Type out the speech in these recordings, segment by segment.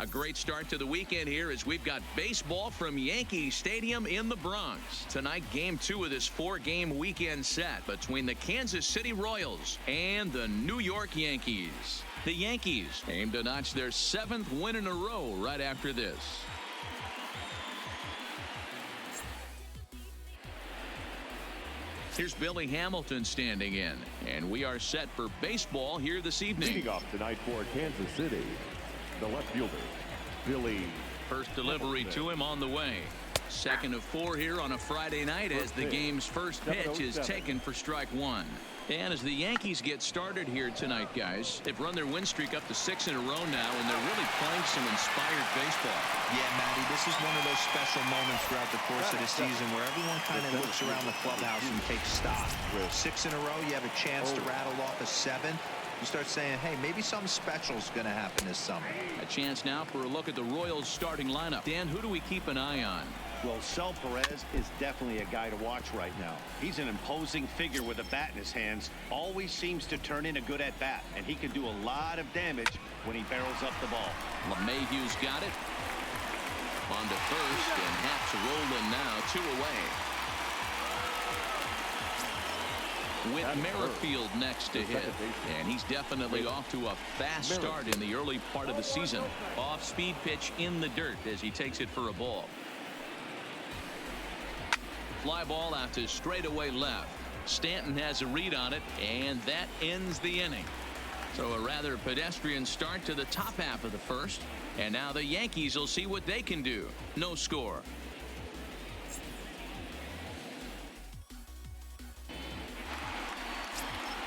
A great start to the weekend here as we've got baseball from Yankee Stadium in the Bronx. Tonight, Game 2 of this 4-game weekend set between the Kansas City Royals and the New York Yankees. The Yankees aim to notch their 7th win in a row right after this. Here's Billy Hamilton standing in, and we are set for baseball here this evening. Leading off tonight for Kansas City, the left fielder, Billy. First delivery to him on the way. Second of 4 here on a Friday night as the game's first pitch is taken for strike 1. And as the Yankees get started here tonight, guys, they've run their win streak up to 6 in a row now, and they're really playing some inspired baseball. Yeah, Matty, this is one of those special moments throughout the course of the season where everyone kind of looks around the clubhouse and takes stock. With 6 in a row, you have a chance to rattle off a 7. You start saying, hey, maybe something special is going to happen this summer. A chance now for a look at the Royals starting lineup. Dan, who do we keep an eye on? Well, Sel Perez is definitely a guy to watch right now. He's an imposing figure with a bat in his hands. Always seems to turn in a good at-bat, and he can do a lot of damage when he barrels up the ball. LeMahieu's got it. On to first, and Haps rolling now, 2 away. With Merrifield next to hit, and he's definitely off to a fast start in the early part of the season. Off-speed pitch in the dirt as he takes it for a ball. Fly ball out to straightaway left. Stanton has a read on it, and that ends the inning. So a rather pedestrian start to the top half of the first, and now the Yankees will see what they can do. No score.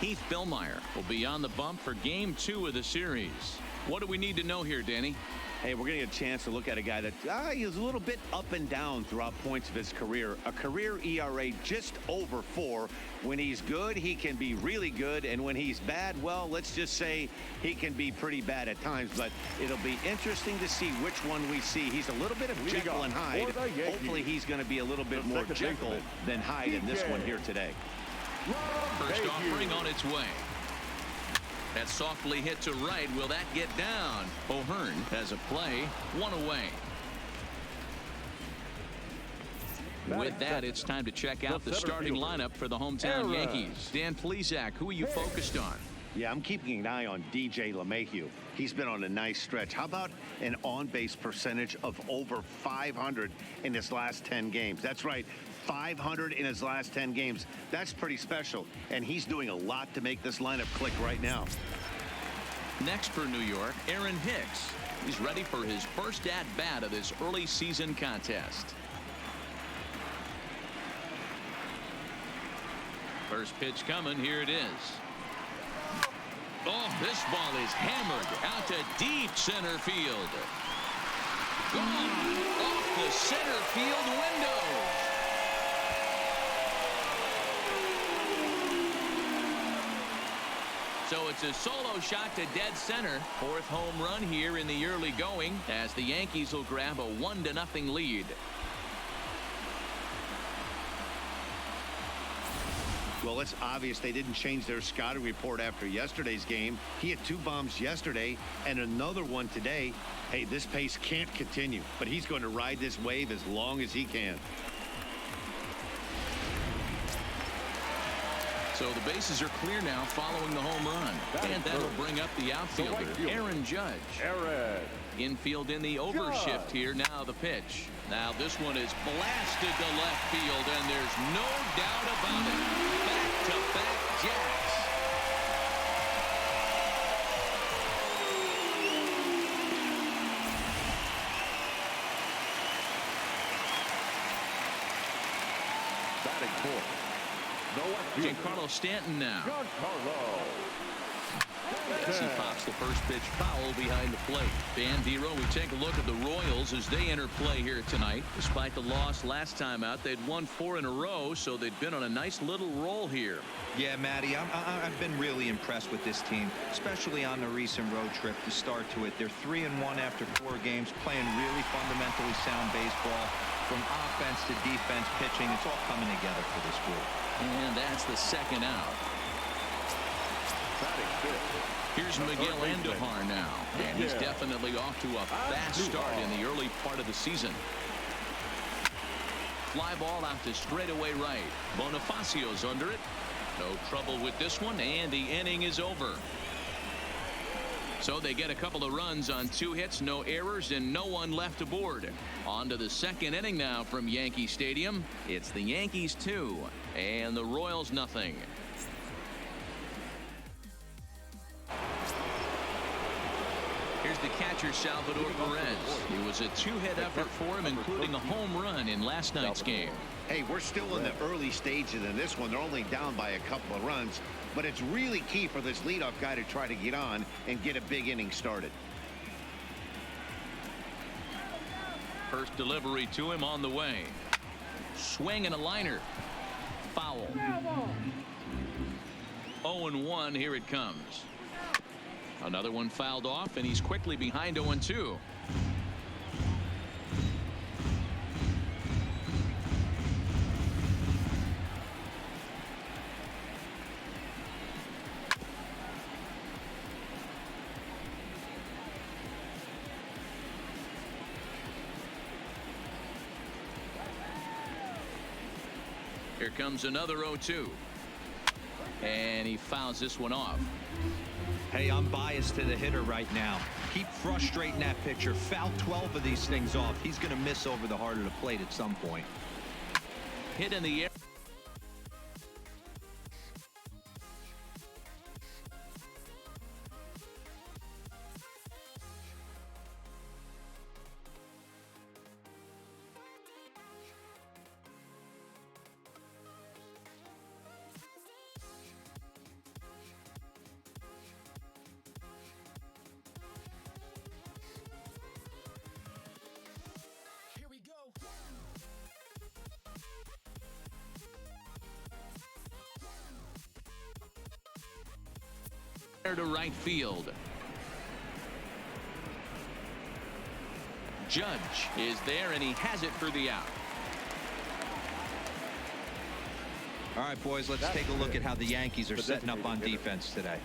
Heath Billmeyer will be on the bump for Game 2 of the series. What do we need to know here, Danny? Hey, we're getting a chance to look at a guy that is a little bit up and down throughout points of his career. A career ERA just over 4. When he's good, he can be really good. And when he's bad, well, let's just say he can be pretty bad at times. But it'll be interesting to see which one we see. He's a little bit of Jekyll and Hyde. Hopefully he's going to be a little bit more Jekyll than Hyde in this one here today. First offering on its way. That softly hit to right. Will that get down? O'Hearn has a play. 1 away. With that, it's time to check out the starting lineup for the hometown Yankees. Dan Plesac, who are you focused on? Yeah, I'm keeping an eye on DJ LeMahieu. He's been on a nice stretch. How about an on-base percentage of over 500 in his last 10 games? That's right, 500 in his last 10 games. That's pretty special, and he's doing a lot to make this lineup click right now. Next for New York, Aaron Hicks. He's ready for his first at-bat of this early season contest. First pitch coming. Here it is. Oh, this ball is hammered out to deep center field. Gone off the center field window. So it's a solo shot to dead center. 4th home run here in the early going as the Yankees will grab a 1-0 lead. Well, it's obvious they didn't change their scouting report after yesterday's game. He had 2 bombs yesterday and another one today. Hey, this pace can't continue, but he's going to ride this wave as long as he can. So the bases are clear now following the home run. And that'll bring up the outfielder, Aaron Judge. Infield in the overshift here. Now the pitch. Now this one is blasted to left field, and there's no doubt about it. Back-to-back jacks. Batting fourth. Giancarlo Stanton now. As he pops the first pitch foul behind the plate. Dan Dero, we take a look at the Royals as they enter play here tonight. Despite the loss last time out, they'd won 4 in a row, so they'd been on a nice little roll here. Yeah, Matty, I've been really impressed with this team, especially on the recent road trip to start to it. They're 3-1 after 4 games, playing really fundamentally sound baseball. From offense to defense, pitching, it's all coming together for this group. And that's the second out. Batting fifth. Here's Miguel Andujar now, and he's definitely off to a fast start in the early part of the season. Fly ball out to straightaway right. Bonifacio's under it. No trouble with this one, and the inning is over. So they get a couple of runs on 2 hits, no errors, and no one left aboard. On to the second inning now from Yankee Stadium. It's the Yankees 2 and the Royals nothing. Here's the catcher, Salvador Perez. It was a 2-hit effort for him, including a home run in last night's game. Hey, we're still in the early stages in this one. They're only down by a couple of runs, but it's really key for this leadoff guy to try to get on and get a big inning started. First delivery to him on the way. Swing and a liner. Foul. 0-1, here it comes. Another one fouled off, and he's quickly behind 0-2. Here comes another 0-2. And he fouls this one off. Hey, I'm biased to the hitter right now. Keep frustrating that pitcher. Foul 12 of these things off. He's going to miss over the heart of the plate at some point. Hit in the air. To right field. Judge is there, and he has it for the out. All right, boys, let's take a look at how the Yankees are setting up on defense today.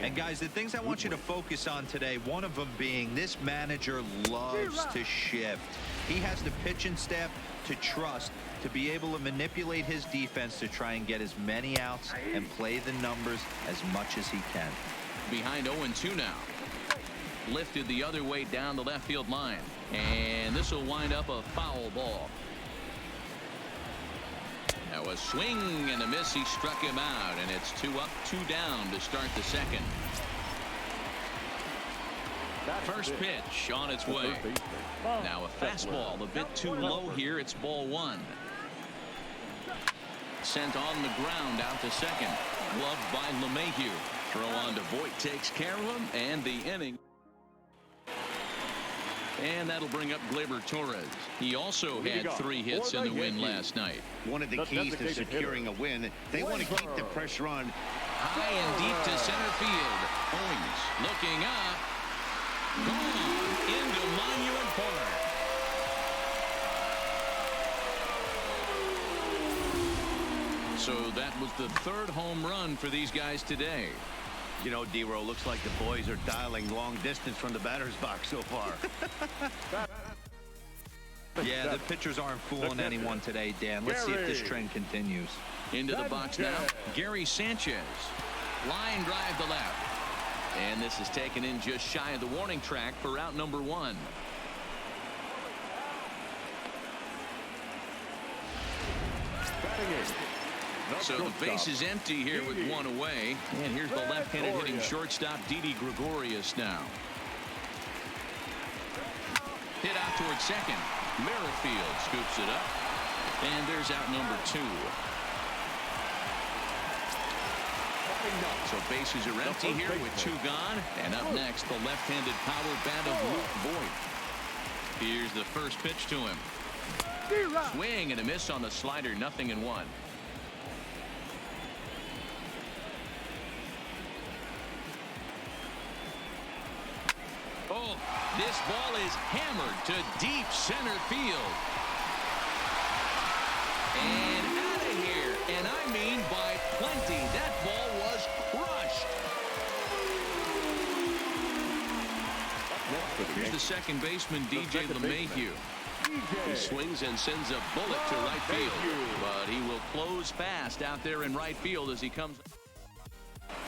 And guys, the things I want you to focus on today, one of them being this manager loves to shift. He has the pitching staff to trust to be able to manipulate his defense to try and get as many outs and play the numbers as much as he can. Behind 0-2 now. Lifted the other way down the left field line, and this will wind up a foul ball. Now a swing and a miss. He struck him out, and it's 2 up, 2 down to start the second. First pitch on its way. Now a fastball a bit too low here. It's ball 1. Sent on the ground out to second. Gloved by LeMahieu. Throw on to Voit takes care of him, and the inning. And that'll bring up Gleyber Torres. He also had 3 hits in the win last night. One of the keys to securing a win, they want to keep the pressure on. High and deep to center field. Owings looking up. Gone into Monument Park. So that was the 3rd home run for these guys today. You know, D-Row, looks like the boys are dialing long distance from the batter's box so far. Yeah, the pitchers aren't fooling anyone today, Dan. Let's see if this trend continues. Into the box now, Gary Sanchez. Line drive to left. And this is taken in just shy of the warning track for out number 1. So the base is empty here with 1 away. And here's the left-handed hitting shortstop, Didi Gregorius now. Hit out towards second. Merrifield scoops it up. And there's out number 2. So bases are empty here with 2 gone. And up next, the left-handed power bat of Luke Voit. Here's the first pitch to him. Swing and a miss on the slider, 0-1. Oh, this ball is hammered to deep center field. And out of here. And I mean by plenty. That ball was crushed. second baseman DJ LeMahieu. He swings and sends a bullet to right field, but he will close fast out there in right field as he comes.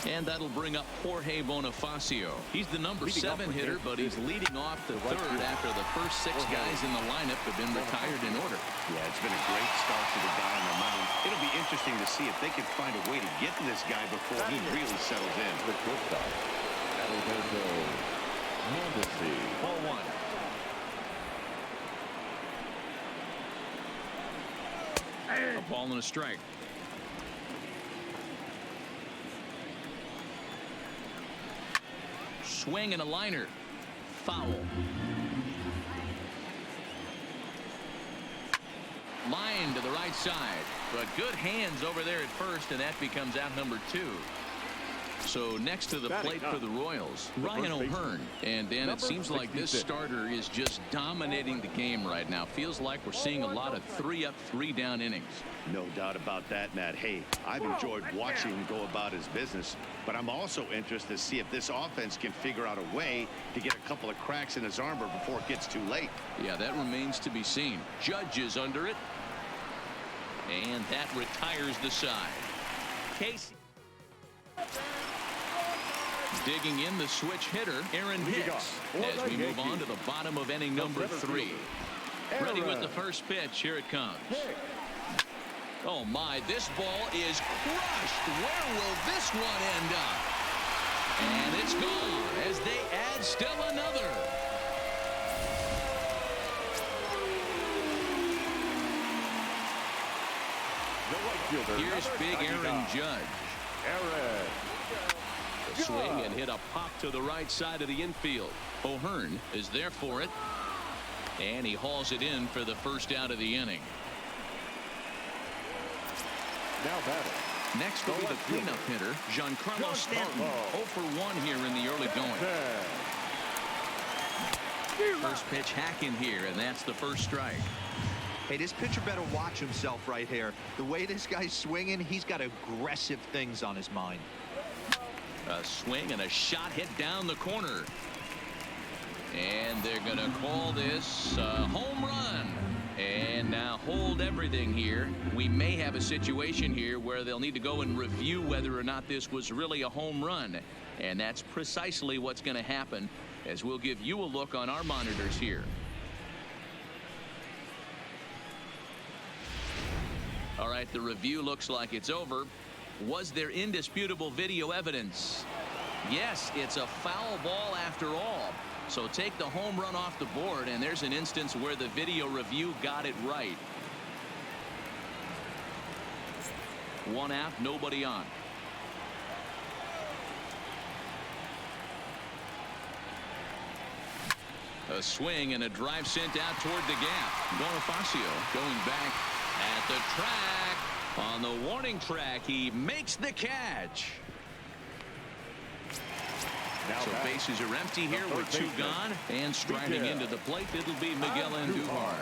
And that'll bring up Jorge Bonifacio. He's the number 7 hitter, but he's leading off the third after the first 6 guys in the lineup have been retired in order. Yeah, it's been a great start to the guy on the mound. It'll be interesting to see if they can find a way to get to this guy before he really settles in. The shortstop, Alberto Mondesi. Ball 1. A ball and a strike. Swing and a liner. Foul. Line to the right side, but good hands over there at first, and that becomes out number 2. So next to the plate for the Royals, Ryan O'Hearn. And Dan, it seems like this starter is just dominating the game right now. Feels like we're seeing a lot of 3-up, 3-down innings. No doubt about that, Matt. Hey, I've enjoyed watching him go about his business, but I'm also interested to see if this offense can figure out a way to get a couple of cracks in his armor before it gets too late. Yeah, that remains to be seen. Judge is under it, and that retires the side. Casey. Digging in the switch hitter, Aaron Hicks, as we move on to the bottom of inning number 3. Ready with the first pitch. Here it comes. Oh, my. This ball is crushed. Where will this one end up? And it's gone as they add still another. Here's big Aaron Judge. Swing and hit a pop to the right side of the infield. O'Hearn is there for it, and he hauls it in for the first out of the inning. Now batting. Next will be the cleanup hitter, Giancarlo Stanton. 0 for 1 here in the early going. First pitch hack in here, and that's the first strike. Hey, this pitcher better watch himself right here. The way this guy's swinging, he's got aggressive things on his mind. A swing and a shot hit down the corner. And they're going to call this a home run. And now hold everything here. We may have a situation here where they'll need to go and review whether or not this was really a home run. And that's precisely what's going to happen, as we'll give you a look on our monitors here. All right, the review looks like it's over. Was there indisputable video evidence? Yes, it's a foul ball after all. So take the home run off the board, and there's an instance where the video review got it right. 1 out, nobody on. A swing and a drive sent out toward the gap. Bonifacio going back at the track. On the warning track, he makes the catch. So bases are empty here with 2 gone, and striding into the plate, it'll be Miguel Andujar.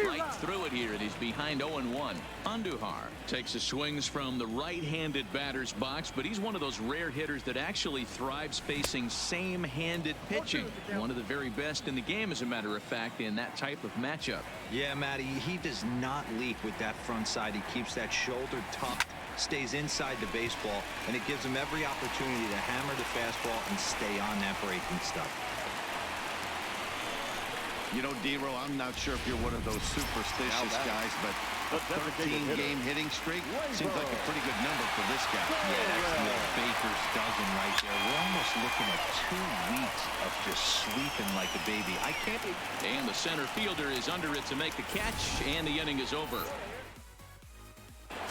Right through it here, and he's behind 0-1. Andujar takes the swings from the right-handed batter's box, but he's one of those rare hitters that actually thrives facing same-handed pitching. One of the very best in the game, as a matter of fact, in that type of matchup. Yeah, Matty, he does not leak with that front side. He keeps that shoulder tucked, stays inside the baseball, and it gives him every opportunity to hammer the fastball and stay on that breaking stuff. You know, D-Row, I'm not sure if you're one of those superstitious guys, but a 13-game hitting streak seems like a pretty good number for this guy. Yeah, that's the old Baker's dozen right there. We're almost looking at 2 weeks of just sleeping like a baby. I can't be. And the center fielder is under it to make the catch, and the inning is over.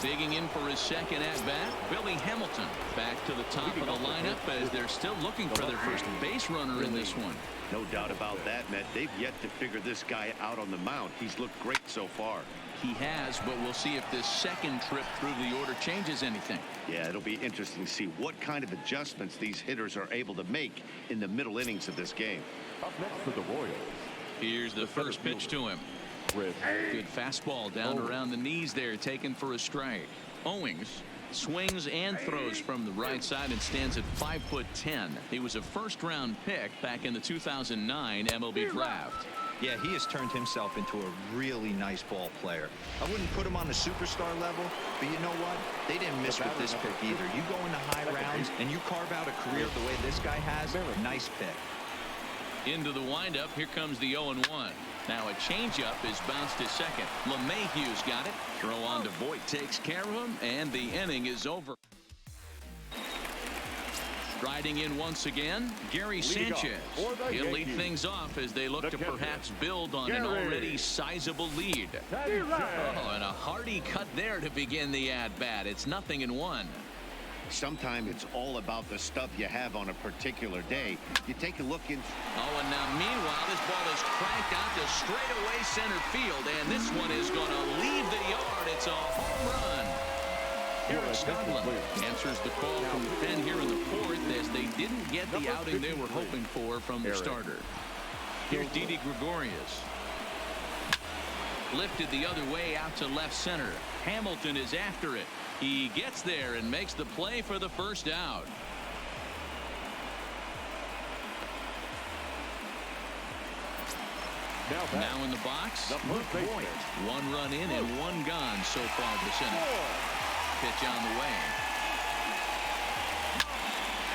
Digging in for his second at-bat, Billy Hamilton back to the top of the lineup as they're still looking for their first base runner in this one. No doubt about that, Matt. They've yet to figure this guy out on the mound. He's looked great so far. He has, but we'll see if this second trip through the order changes anything. Yeah, it'll be interesting to see what kind of adjustments these hitters are able to make in the middle innings of this game. Up next for the Royals. Here's the first pitch to him. Good fastball down around the knees there, taken for a strike. Owings Swings and throws from the right side and stands at 5'10". He was a first-round pick back in the 2009 MLB draft. Yeah, he has turned himself into a really nice ball player. I wouldn't put him on the superstar level, but you know what? They didn't miss with this pick either. You go into high rounds and you carve out a career the way this guy has, nice pick. Into the windup, here comes the 0-1. Now a changeup is bounced to second. LeMahieu's got it. Throw on to Voit takes care of him, and the inning is over. Striding in once again, Gary Sanchez. He'll lead things off as they look to perhaps build on an already sizable lead. Oh, and a hearty cut there to begin the at-bat. It's 0-1. Sometimes it's all about the stuff you have on a particular day. You take a look in. Oh, and now meanwhile, this ball is cranked out to straightaway center field, and this one is going to leave the yard. It's a home run. Eric Scotland answers the call from the pen here in the fourth as they didn't get the outing they were hoping for from the starter. Here's Didi Gregorius. Lifted the other way out to left center. Hamilton is after it. He gets there and makes the play for the first out. Now in the box, Luke Voit. 1 run in and 1 gone so far this inning. Pitch on the way.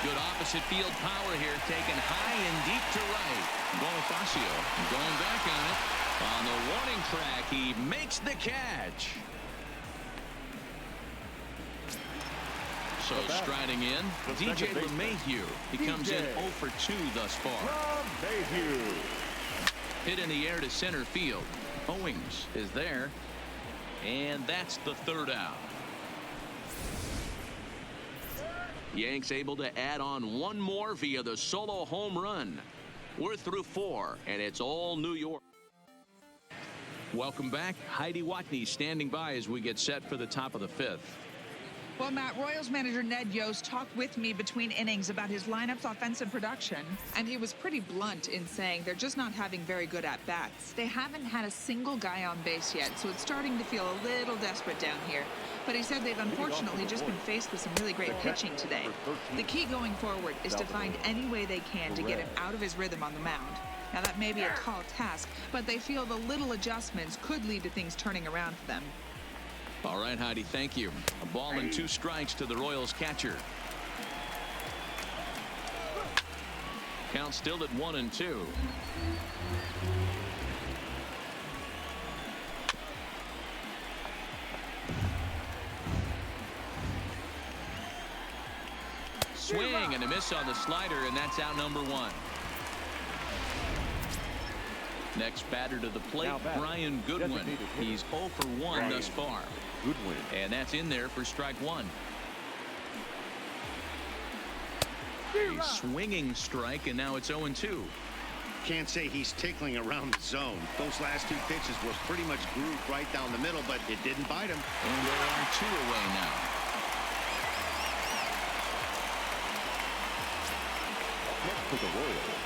Good opposite field power here, taken high and deep to right. Bonifacio going back on it. On the warning track, he makes the catch. So striding in, DJ LeMahieu. He comes in 0 for 2 thus far. Hit in the air to center field. Owings is there. And that's the third out. Yanks able to add on 1 more via the solo home run. We're through 4, and it's all New York. Welcome back. Heidi Watney standing by as we get set for the top of the 5th. Well, Matt, Royals manager Ned Yost talked with me between innings about his lineup's offensive production, and he was pretty blunt in saying they're just not having very good at-bats. They haven't had a single guy on base yet, so it's starting to feel a little desperate down here. But he said they've unfortunately just been faced with some really great pitching today. The key going forward is to find any way they can to get him out of his rhythm on the mound. Now, that may be a tall task, but they feel the little adjustments could lead to things turning around for them. All right, Heidi, thank you. A ball and 2 strikes to the Royals catcher. Count still at 1-2. Swing and a miss on the slider, and that's out number 1. Next batter to the plate, Brian Goodwin. He's 0 for 1 thus far. And that's in there for strike 1. A swinging strike, and now it's 0-2. Can't say he's tickling around the zone. Those last 2 pitches were pretty much grooved right down the middle, but it didn't bite him. And they're on 2 away now. For the Royals.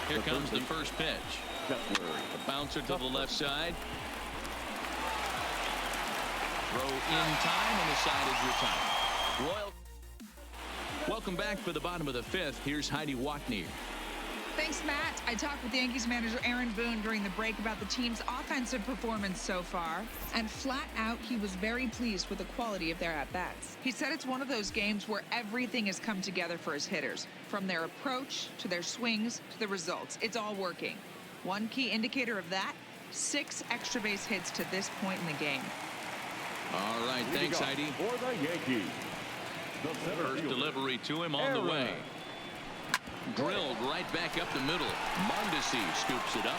Here comes the first pitch. A bouncer to the left side. Throw in time, and the side is retired. Royal. Welcome back for the bottom of the 5th. Here's Heidi Watney. Thanks, Matt. I talked with Yankees manager Aaron Boone during the break about the team's offensive performance so far, and flat out, he was very pleased with the quality of their at-bats. He said it's one of those games where everything has come together for his hitters, from their approach to their swings to the results. It's all working. One key indicator of that, 6 extra base hits to this point in the game. All right, thanks, Heidi. For the Yankees. First delivery to him on the way. Drilled right back up the middle. Mondesi scoops it up.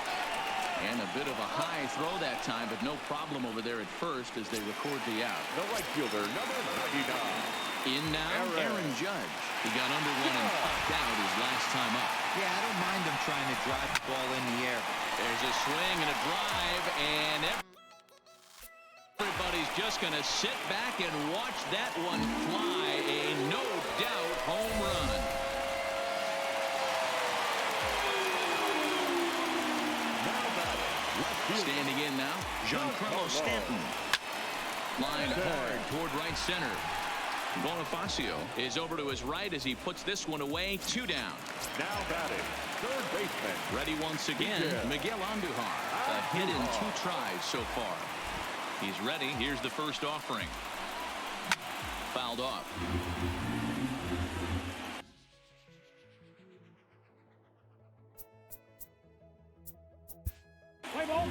And a bit of a high throw that time, but no problem over there at first as they record the out. The right fielder, number 99. In now, Aaron Judge. He got under 1 and popped out his last time up. Yeah, I don't mind him trying to drive the ball in the air. There's a swing and a drive, and everybody's just going to sit back and watch that one fly. A no-doubt home run. Standing in now, Giancarlo Stanton. Line hard toward right center. Bonifacio is over to his right as he puts this one away. 2 down. Now batting, third baseman. Ready once again, Miguel Andujar. A hit in 2 tries so far. He's ready. Here's the first offering. Fouled off. Play ball.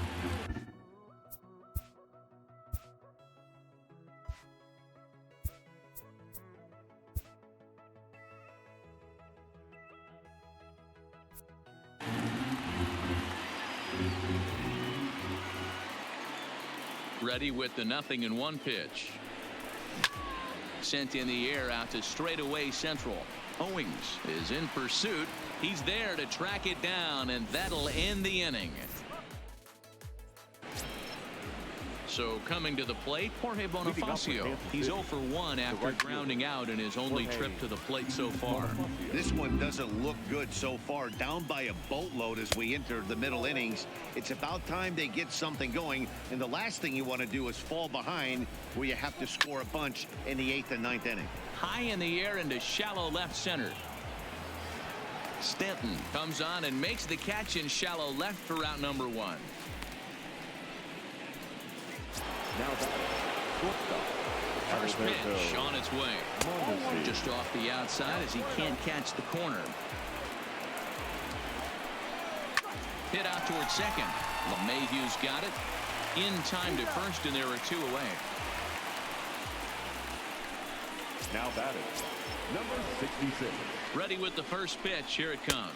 Ready with the 0-1 pitch. Sent in the air out to straightaway central. Owings is in pursuit. He's there to track it down, and that'll end the inning. So coming to the plate, Jorge Bonifacio. He's 0 for 1 after grounding out in his only trip to the plate so far. This one doesn't look good so far. Down by a boatload as we enter the middle innings. It's about time they get something going, and the last thing you want to do is fall behind where you have to score a bunch in the 8th and 9th inning. High in the air into shallow left center. Stanton comes on and makes the catch in shallow left for out number 1. Now First pitch on its way. Just off the outside as he can't catch the corner. Hit out towards second. LeMahieu's got it. In time to first, and there are 2 away. Now batting, number 66. Ready with the first pitch. Here it comes.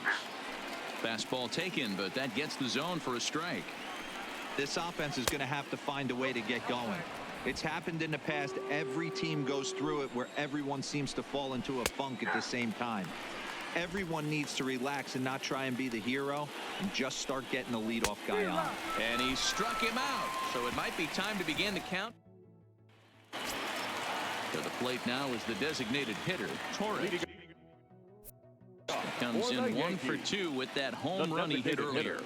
Fastball taken, but that gets the zone for a strike. This offense is going to have to find a way to get going. It's happened in the past. Every team goes through it where everyone seems to fall into a funk at the same time. Everyone needs to relax and not try and be the hero and just start getting the leadoff guy on. And he struck him out, so it might be time to begin the count. To the plate now is the designated hitter, Torres. Comes in 1 for 2 with that home run he hit earlier.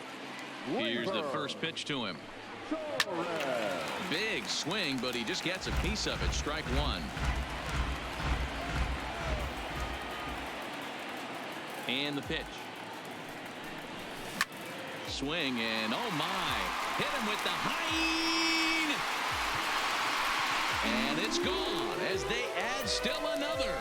Here's the first pitch to him. Big swing, but he just gets a piece of it. Strike 1. And the pitch. Swing, and oh my. Hit him with the high. And it's gone as they add still another.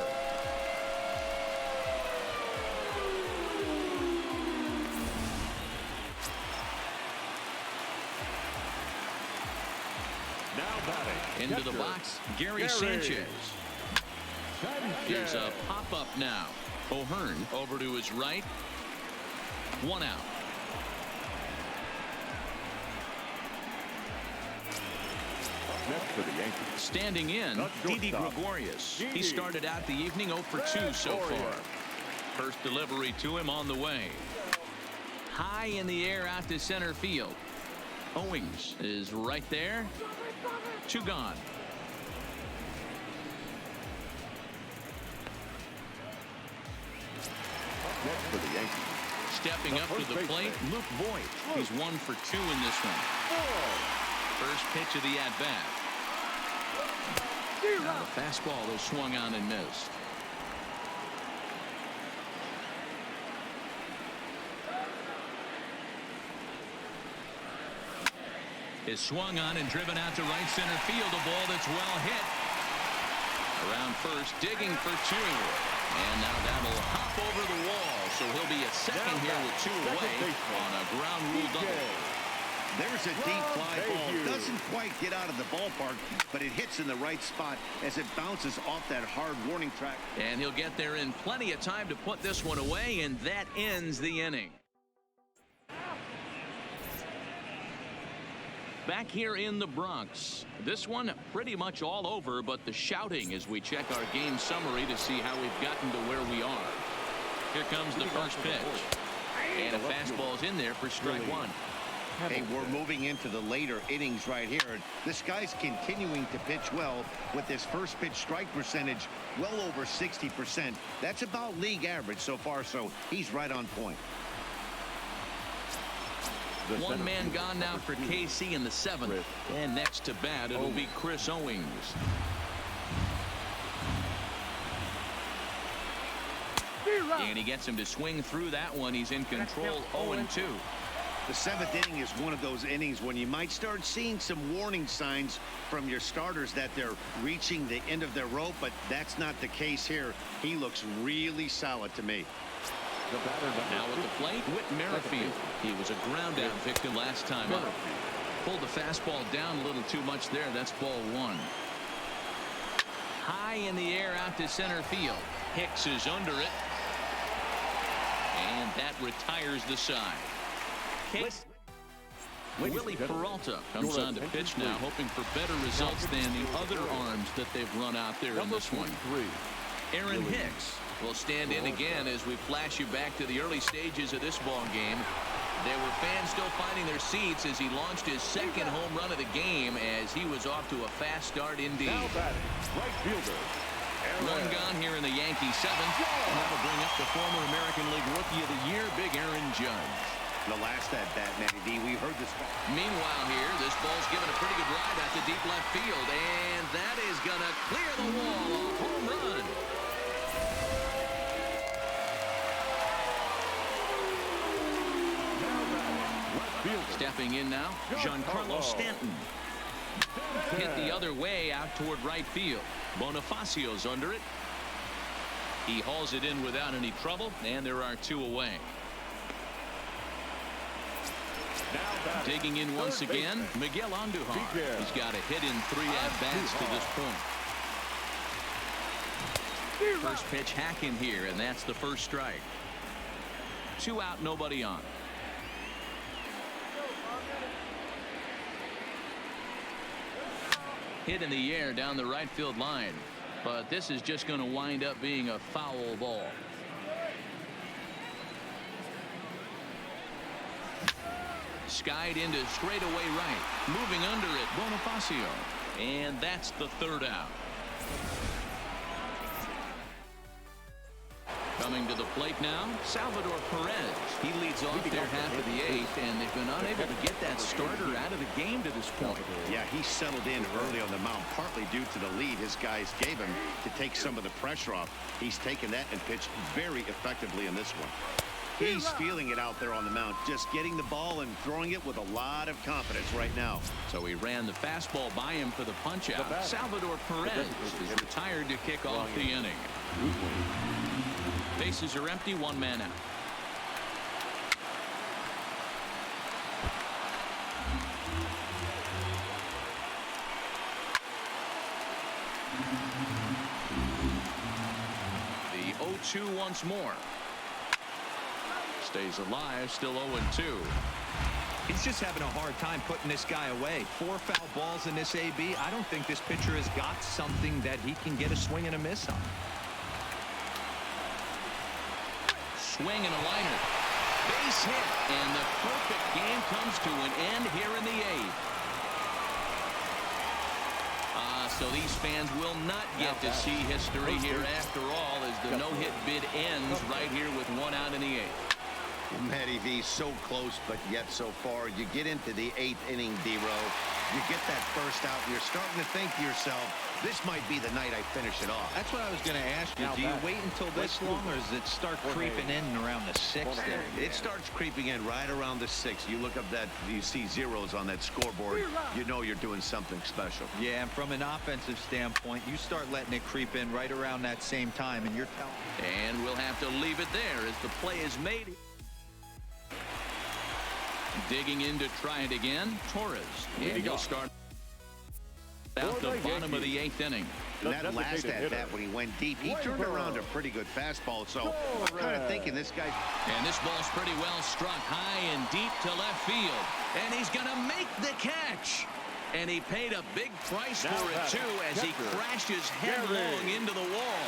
Into the box, Gary Sanchez. Here's a pop-up now. O'Hearn over to his right. 1 out. Next for the Yankees. Standing in, Didi Gregorius. He started out the evening 0 for 2 so far. First delivery to him on the way. High in the air out to center field. Owings is right there. 2 gone. Next for the Yankees. Stepping up to the plate, Luke Voigt. He's 1 for 2 in this one. First pitch of the at-bat. Now the fastball is swung on and missed. Is swung on and driven out to right center field. A ball that's well hit. Around first, digging for 2. And now that'll hop over the wall. So he'll be at second here with 2 away on a ground rule double. There's a deep fly ball. Doesn't quite get out of the ballpark, but it hits in the right spot as it bounces off that hard warning track. And he'll get there in plenty of time to put this one away, and that ends the inning. Back here in the Bronx, this one pretty much all over, but the shouting as we check our game summary to see how we've gotten to where we are. Here comes the first pitch. And a fastball's in there for strike 1. Hey, we're moving into the later innings right here. This guy's continuing to pitch well with his first pitch strike percentage well over 60%. That's about league average so far, so he's right on point. 1 man gone now for KC in the 7th. And next to bat, it'll be Chris Owings. And he gets him to swing through that one. He's in control, 0-2. The 7th inning is one of those innings when you might start seeing some warning signs from your starters that they're reaching the end of their rope, but that's not the case here. He looks really solid to me. Now at the plate, Whit Merrifield. He was a ground-out victim last time up. Pulled the fastball down a little too much there. That's ball 1. High in the air out to center field. Hicks is under it. And that retires the side. Case. Willie Peralta comes on to pitch now, hoping for better results than the other arms that they've run out there in this one. Aaron Hicks will stand in again as we flash you back to the early stages of this ball game. There were fans still finding their seats as he launched his second home run of the game as he was off to a fast start indeed. Right fielder. One gone here in the Yankee 7th. And that'll bring up the former American League Rookie of the Year, Big Aaron Judge. The last at bat, Matty D, we heard this. Meanwhile here, this ball's given a pretty good ride out to deep left field, and that is going to clear the wall. A home run. Stepping in now, Giancarlo Stanton. Hit the other way out toward right field. Bonifacio's under it. He hauls it in without any trouble, and there are 2 away. Digging in once again, Miguel Andujar. He's got a hit in 3 at-bats to this point. First pitch hacking here, and that's the first strike. 2 out, nobody on. Hit in the air down the right field line, but this is just going to wind up being a foul ball. Skied into straightaway right. Moving under it, Bonifacio. And that's the 3rd out. Coming to the plate now, Salvador Perez. He leads off their half of the 8th, and they've been unable to get that starter out of the game to this point. Yeah, he settled in early on the mound, partly due to the lead his guys gave him to take some of the pressure off. He's taken that and pitched very effectively in this one. He's feeling it out there on the mound, just getting the ball and throwing it with a lot of confidence right now. So he ran the fastball by him for the punch-out. Salvador Perez is retired to kick off the inning. Bases are empty, 1 man out. The 0-2 once more. Stays alive, still 0-2. He's just having a hard time putting this guy away. 4 foul balls in this AB. I don't think this pitcher has got something that he can get a swing and a miss on. Swing and a liner. Base hit, and the perfect game comes to an end here in the 8th. So these fans will not get to see history here after all, as the no-hit bid ends right here with 1 out in the 8th. Matty V, so close, but yet so far. You get into the 8th inning, D-Row. You get that first out, and you're starting to think to yourself, this might be the night I finish it off. That's what I was going to ask you. Do you wait until this long, or does it start creeping in around the 6th? It starts creeping in right around the 6th. You look up that, you see zeros on that scoreboard. You know you're doing something special. Yeah, and from an offensive standpoint, you start letting it creep in right around that same time, and you're telling. And we'll have to leave it there as the play is made. Digging in to try it again, Torres. And he'll start out the bottom of the 8th inning. And that last at-bat when he went deep, he turned around a pretty good fastball. So I'm kind of thinking this guy. And this ball's pretty well struck high and deep to left field. And he's going to make the catch. And he paid a big price for it, too, as he crashes headlong into the wall.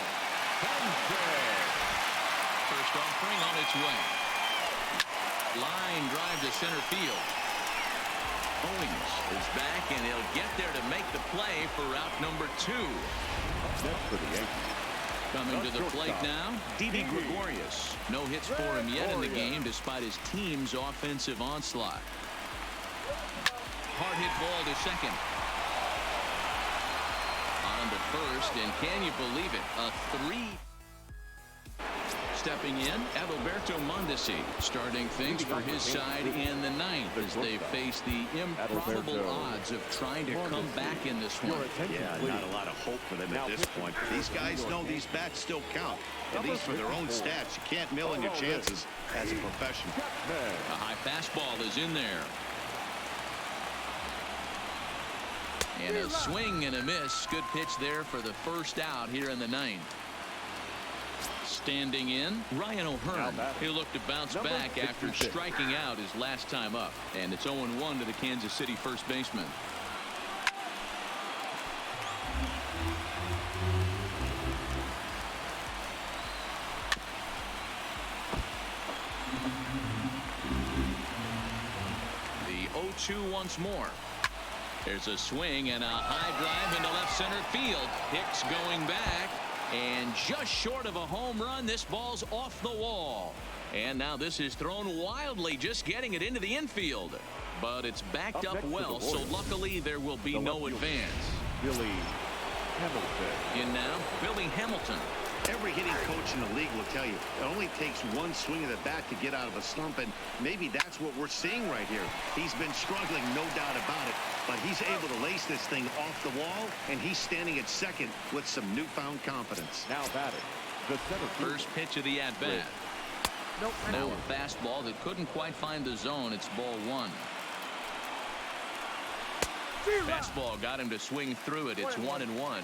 First offering on its way. Line drive to center field. Owings is back, and he'll get there to make the play for out number 2. Coming to the plate now, Didi Gregorius. No hits for him yet in the game, despite his team's offensive onslaught. Hard hit ball to second. On to first, and can you believe it? A 3. stepping in, Adalberto Mondesi starting things for his side in the ninth as they face the improbable odds of trying to come back in this one. Yeah, not a lot of hope for them at this point. These guys know these bats still count, at least for their own stats. You can't mill in your chances as a professional. A high fastball is in there. And a swing and a miss. Good pitch there for the first out here in the ninth. Standing in, Ryan O'Hearn. He'll look to bounce back after striking out his last time up. And it's 0-1 to the Kansas City first baseman. The 0-2 once more. There's a swing and a high drive into left center field. Hicks going back. And just short of a home run, this ball's off the wall. And now this is thrown wildly, just getting it into the infield. But it's backed up well, so luckily there will be no advance. Billy Hamilton. In now, Billy Hamilton. Every hitting coach in the league will tell you it only takes one swing of the bat to get out of a slump, and maybe that's what we're seeing right here. He's been struggling, no doubt about it, but he's able to lace this thing off the wall, and he's standing at second with some newfound confidence. Now batting, the center field. First pitch of the at-bat. Now a fastball that couldn't quite find the zone. It's ball one. Fastball got him to swing through it. It's 1-1.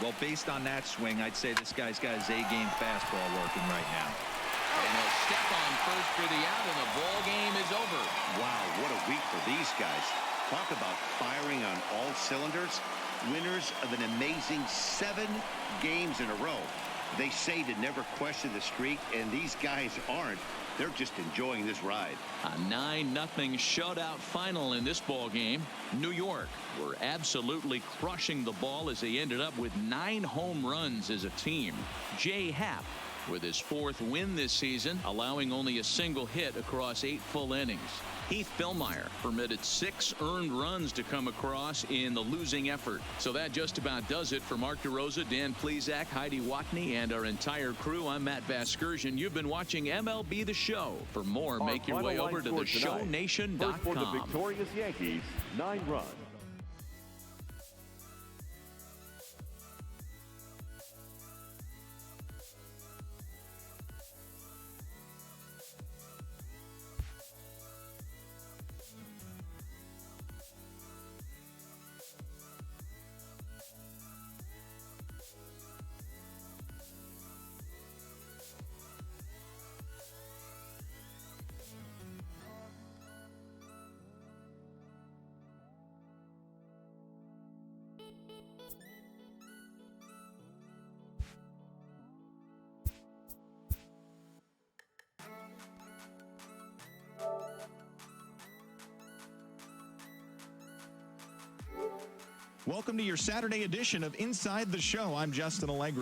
Well, based on that swing, I'd say this guy's got his A-game fastball working right now. And he'll step on first for the out, and the ball game is over. Wow, what a week for these guys. Talk about firing on all cylinders. Winners of an amazing 7 games in a row. They say to never question the streak, and these guys aren't. They're just enjoying this ride. A 9-0 shutout final in this ball game. New York were absolutely crushing the ball as they ended up with 9 home runs as a team. Jay Happ with his 4th win this season, allowing only a single hit across 8 full innings. Heath Billmeyer permitted 6 earned runs to come across in the losing effort. So that just about does it for Mark DeRosa, Dan Plesac, Heidi Watney, and our entire crew. I'm Matt Vasgersian. You've been watching MLB The Show. For more, make your way over to theshownation.com. First for the victorious Yankees, 9 runs. Welcome to your Saturday edition of Inside the Show. I'm Justin Allegri.